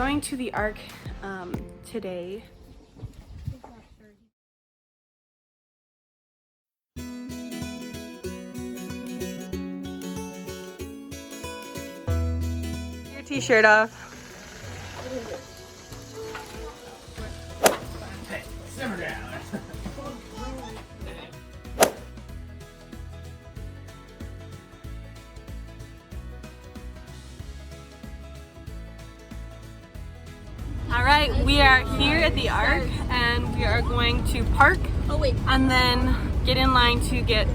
going to the Ark today. Your t-shirt off. Hey, simmer down. All right, we are here at the Ark and we are going to park and then get in line to get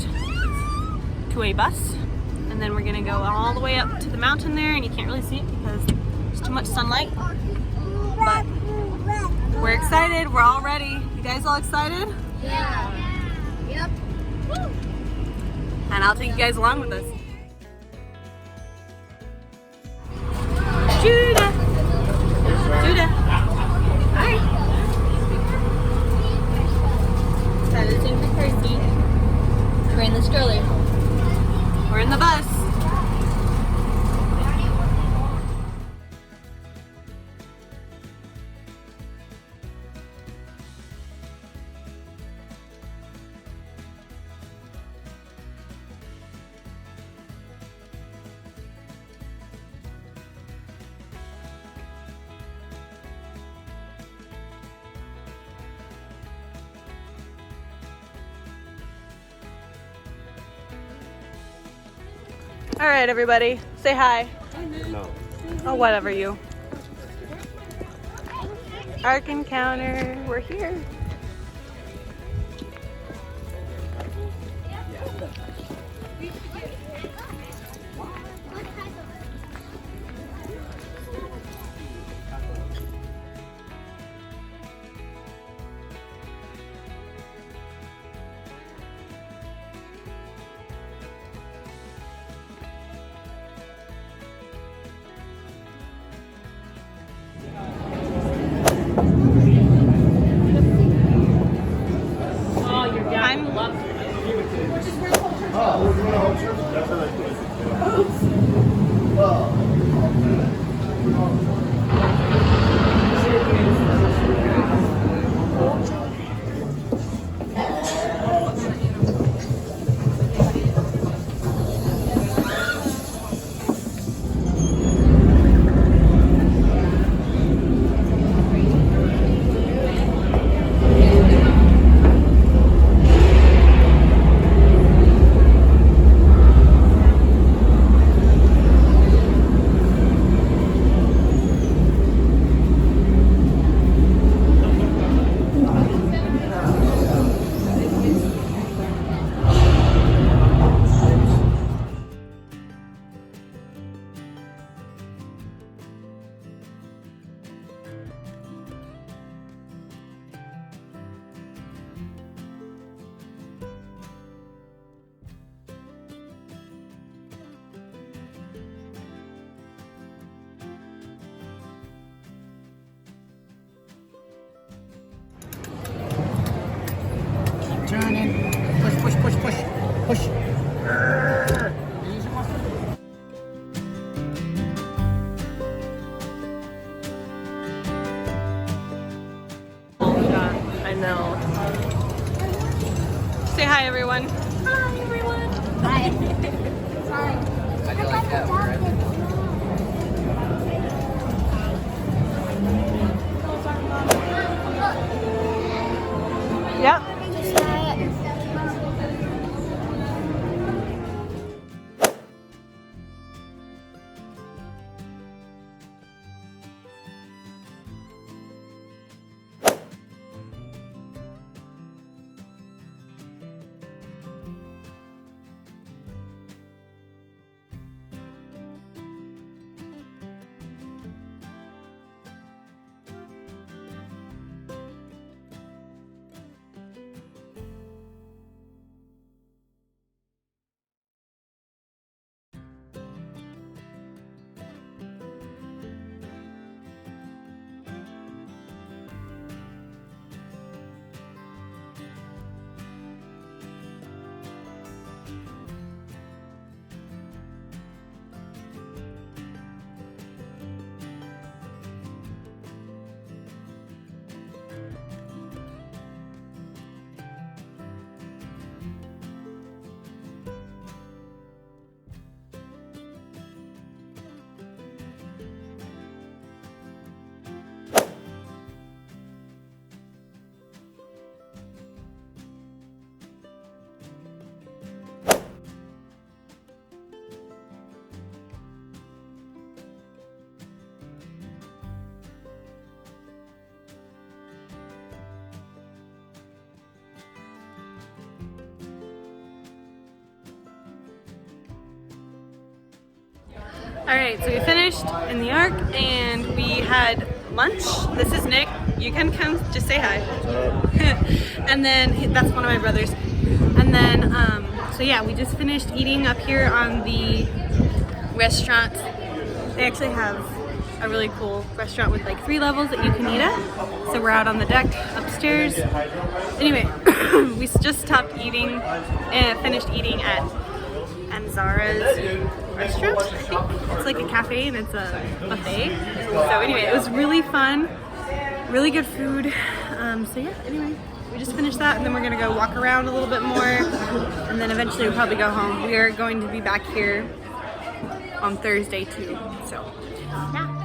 to a bus. And then we're gonna go all the way up to the mountain there, and you can't really see it because there's too much sunlight. But we're excited, we're all ready. You guys all excited? Yeah. Yep. And I'll take you guys along with us. Judah! Judah! Hi! Tyler's in the car seat. We're in the stroller. We're in the bus. All right, everybody, say hi. No. Oh, whatever you. Ark Encounter, we're here. Turning. Push, push, push, push, push. I know. Say hi, everyone. Hi, everyone. Hi. Hi. How do you like that, Brett? Yep. Alright, so we finished in the Ark and we had lunch. This is Nick. You can come, just say hi. And then, that's one of my brothers. And then, so yeah, we just finished eating up here on the restaurant. They actually have a really cool restaurant with like 3 levels that you can eat at. So we're out on the deck upstairs. Anyway, we just stopped eating and finished eating at Zara's restaurant, I think. It's like a cafe and it's a buffet. So anyway, it was really fun, really good food. So yeah, anyway, we just finished that and then we're gonna go walk around a little bit more and then eventually we'll probably go home. We are going to be back here on Thursday too, so yeah.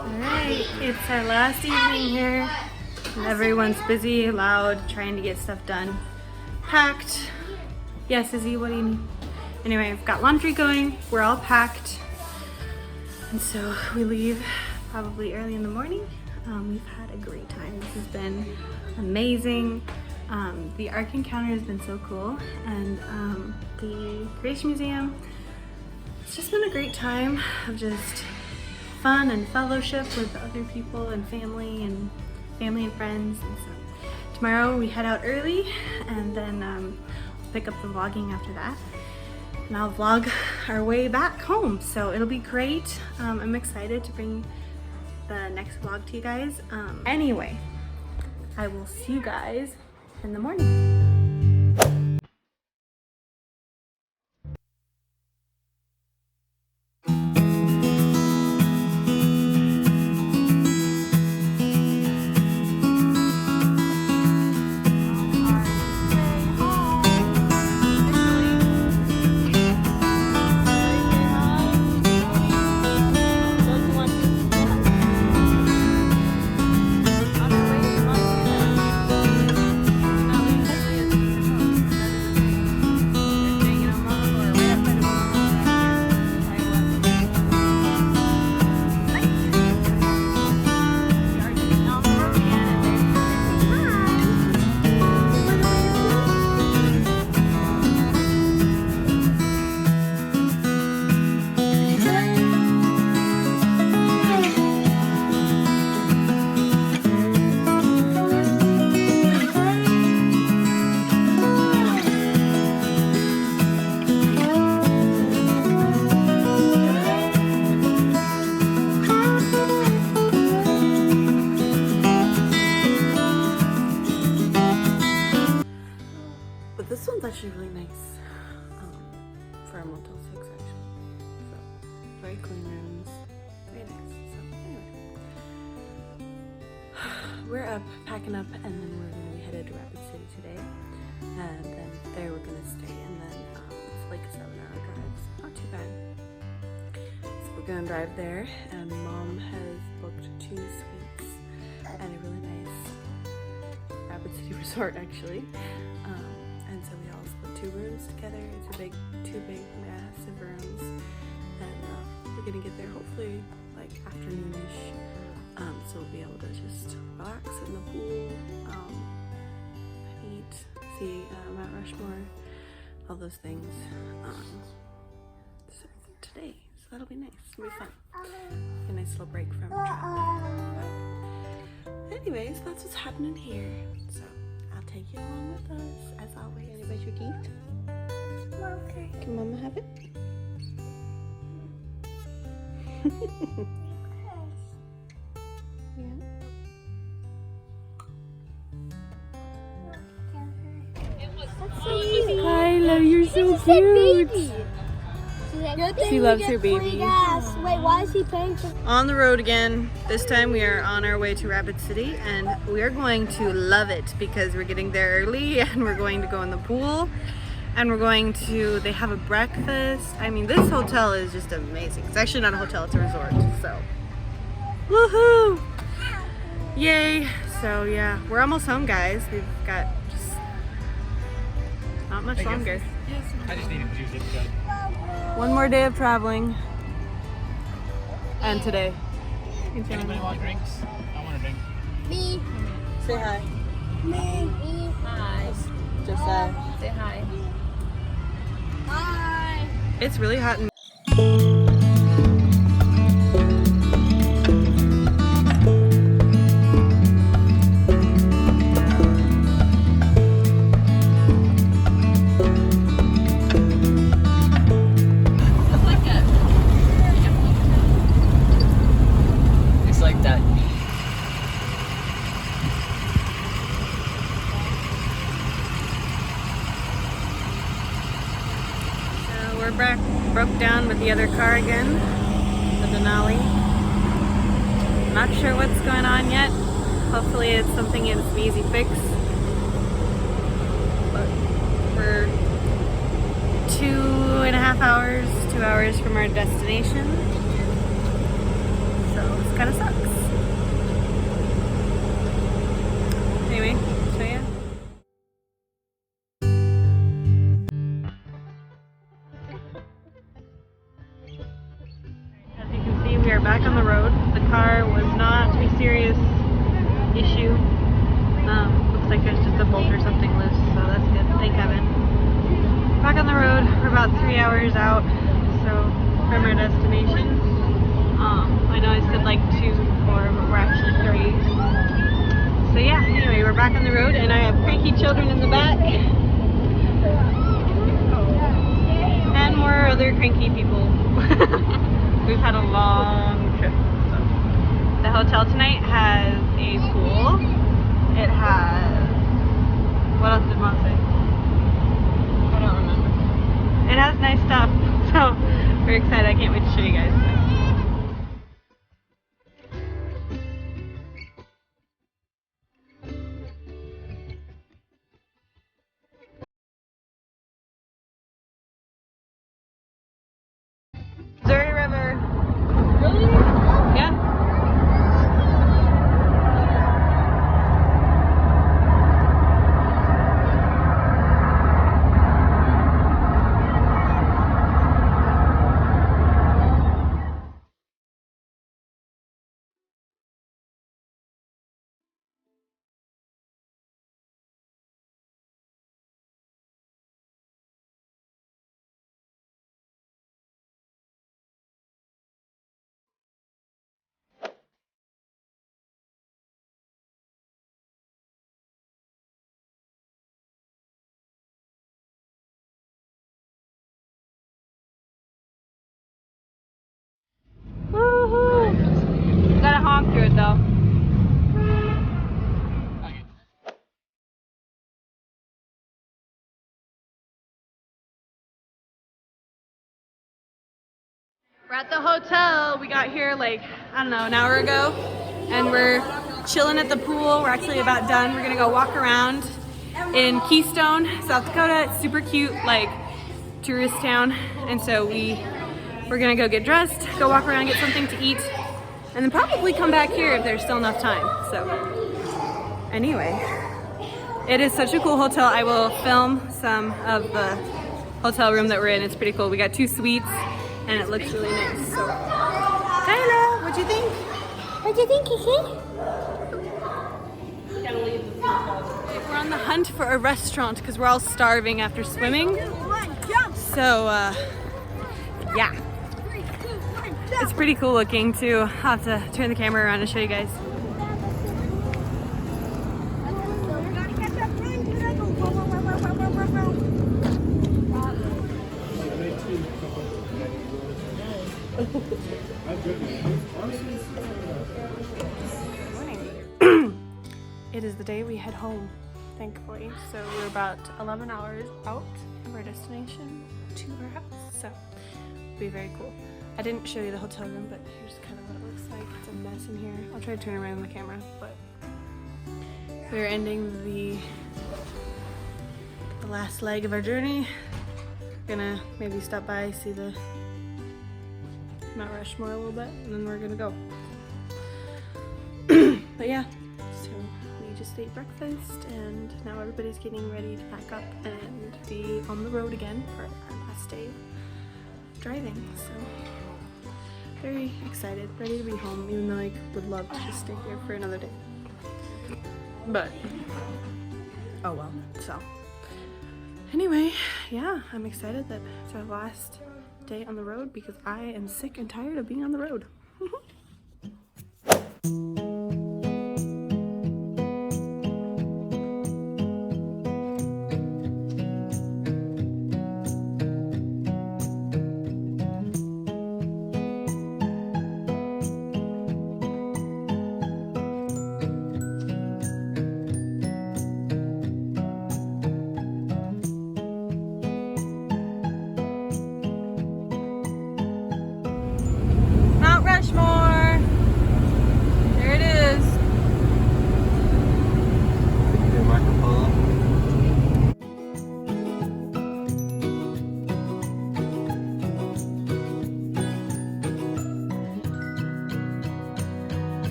Alright, it's our last evening here. And everyone's busy, loud, trying to get stuff done. Packed. Yes, Izzy, what do you need? Anyway, I've got laundry going. We're all packed. And so we leave probably early in the morning. We've had a great time. This has been amazing. The Ark encounter has been so cool. And the Creation Museum, it's just been a great time of just fun and fellowship with other people and family and friends. And so tomorrow we head out early and then we'll pick up the vlogging after that. And I'll vlog our way back home. So it'll be great. I'm excited to bring the next vlog to you guys. Anyway, I will see you guys in the morning. This one's actually really nice for a Motel 6 actually. So, very clean rooms, very nice. So anyway, we're up, packing up, and then we're going to be headed to Rapid City today. And then there we're going to stay, and then it's like a 7-hour drive, so not too bad. So we're going to drive there, and Mom has booked 2 suites at a really nice Rapid City resort actually. And so we all split 2 rooms together. It's two big massive rooms, and we're gonna get there hopefully like afternoonish. So we'll be able to just relax in the pool, eat, see Mount Rushmore, all those things today. So that'll be nice. It'll be fun. A nice little break from traveling. But anyways, that's what's happening here. So I'll take you along with us as always. Can you brush your teeth? Okay. Can Mama have it? Yeah. Kyla, you're so cute. She loves her baby. Wait, why is he paying for? On the road again. This time we are on our way to Rapid City and we are going to love it because we're getting there early and we're going to go in the pool and we're going to, they have a breakfast. I mean, this hotel is just amazing. It's actually not a hotel, it's a resort, so. Woohoo! Yay! So yeah, we're almost home, guys. We've got just not much longer. I just needed juice. It's good. One more day of traveling. And today. Anybody want drinks? I want a drink. Me. Say hi. Me. Hi. Just say. Say hi. Hi. It's really hot in It's like that. So we're back, broke down with the other car again, the Denali. Not sure what's going on yet. Hopefully it's something in an easy fix. But we're 2.5 hours, 2 hours from our destination. So this kind of sucks. Anyway, so yeah. As you can see, we are back on the road. The car was not a serious issue. Looks like there's just a bolt or something loose, so that's good. Thank heaven. Back on the road. We're about 3 hours out, so from our destination. I know I said like 2 before, but we're actually 3. So yeah, anyway, we're back on the road, and I have cranky children in the back. And more other cranky people. We've had a long trip. So. The hotel tonight has a pool. It has... What else did Mom say? I don't remember. It has nice stuff. So we're excited. I can't wait to show you guys. Missouri River. Really? Yeah. Woohoo! You gotta honk through it though. We're at the hotel. We got here like, I don't know, an hour ago. And we're chilling at the pool. We're actually about done. We're gonna go walk around in Keystone, South Dakota. It's super cute, like tourist town. And so we're gonna go get dressed, go walk around, get something to eat, and then probably come back here if there's still enough time. So anyway, it is such a cool hotel. I will film some of the hotel room that we're in. It's pretty cool. We got 2 suites and it looks really nice. So Kyla, what'd you think? What do you think, Kiki? We're on the hunt for a restaurant because we're all starving after swimming. So, yeah. It's pretty cool looking too. I'll have to turn the camera around and show you guys. It is the day we head home, thankfully. So we're about 11 hours out of our destination to our house. So it'll be very cool. I didn't show you the hotel room, but here's kind of what it looks like. It's a mess in here. I'll try to turn around the camera, but we're ending the last leg of our journey. Gonna maybe stop by, see the Mount Rushmore a little bit, and then we're gonna go. But yeah, so we just ate breakfast, and now everybody's getting ready to pack up and be on the road again for our last day of driving. So very excited, ready to be home, even though I would love to just stay here for another day. But oh well. So anyway, yeah, I'm excited that it's our last day on the road because I am sick and tired of being on the road. Mount Rushmore! There it is.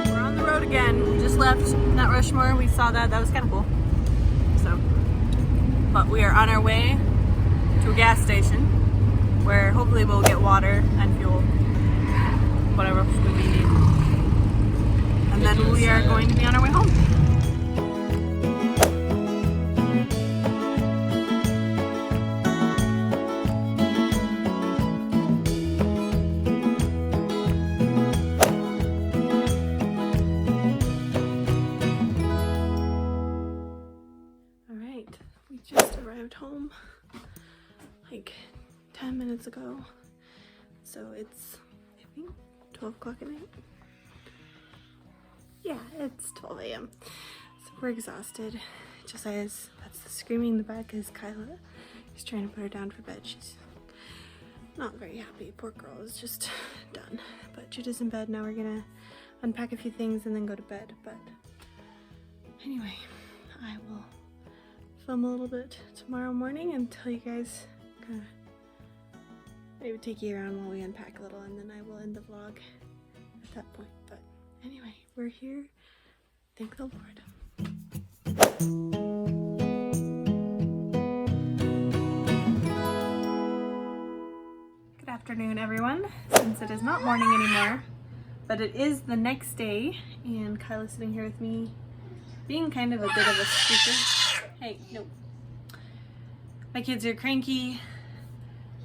We're on the road again. We just left Mount Rushmore. We saw that. That was kind of cool. But we are on our way to a gas station where hopefully we'll get water and fuel, whatever we need. And then we are going to be on our way home. Home like 10 minutes ago, so it's I think 12 o'clock at night. Yeah, it's 12 a.m. so we're exhausted. Josiah's, that's the screaming in the back is Kyla. He's trying to put her down for bed. She's not very happy. Poor girl is just done, but Judah's in bed now. We're gonna unpack a few things and then go to bed. But anyway, I will film a little bit tomorrow morning and tell you guys, kind of maybe take you around while we unpack a little, and then I will end the vlog at that point. But anyway, we're here. Thank the Lord. Good afternoon, everyone. Since it is not morning anymore, but it is the next day, and Kyla's sitting here with me, being kind of a bit of a speaker. Hey, no. My kids are cranky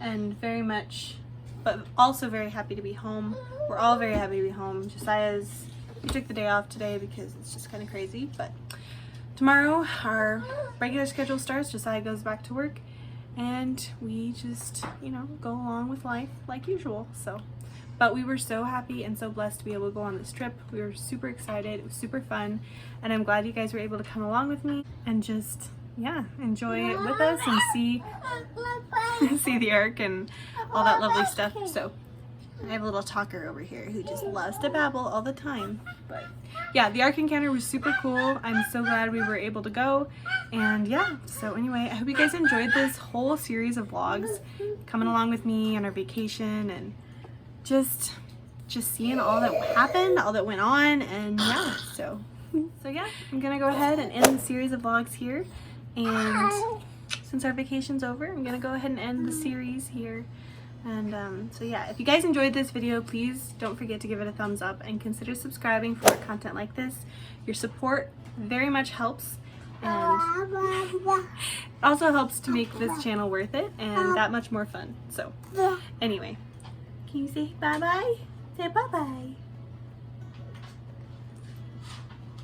and very much, but also very happy to be home. We're all very happy to be home. We took the day off today because it's just kind of crazy, but tomorrow our regular schedule starts. Josiah goes back to work and we just, you know, go along with life like usual. So, but we were so happy and so blessed to be able to go on this trip. We were super excited. It was super fun, and I'm glad you guys were able to come along with me and just, yeah, enjoy it with us and see the Ark and all that lovely stuff. So I have a little talker over here who just loves to babble all the time. But yeah, the Ark encounter was super cool. I'm so glad we were able to go. And yeah, so anyway, I hope you guys enjoyed this whole series of vlogs coming along with me on our vacation and just seeing all that happened, all that went on. And yeah, so yeah, I'm gonna go ahead and end the series of vlogs here. And since our vacation's over, I'm gonna go ahead and end the series here. And so yeah, if you guys enjoyed this video, please don't forget to give it a thumbs up and consider subscribing for more content like this. Your support very much helps, and it also helps to make this channel worth it and that much more fun. So anyway, can you say bye-bye? Say bye-bye.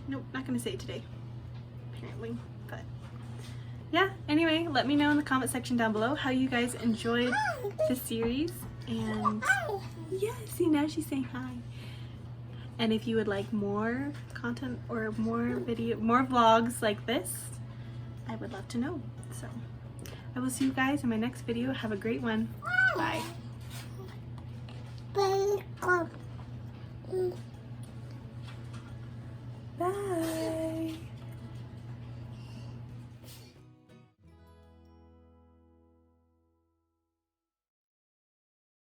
Nope, not gonna say it today, apparently, but yeah, anyway, let me know in the comment section down below how you guys enjoyed the series, and yeah, see, now she's saying hi. And if you would like more content or more vlogs like this, I would love to know. So I will see you guys in my next video. Have a great one. Bye. Bye.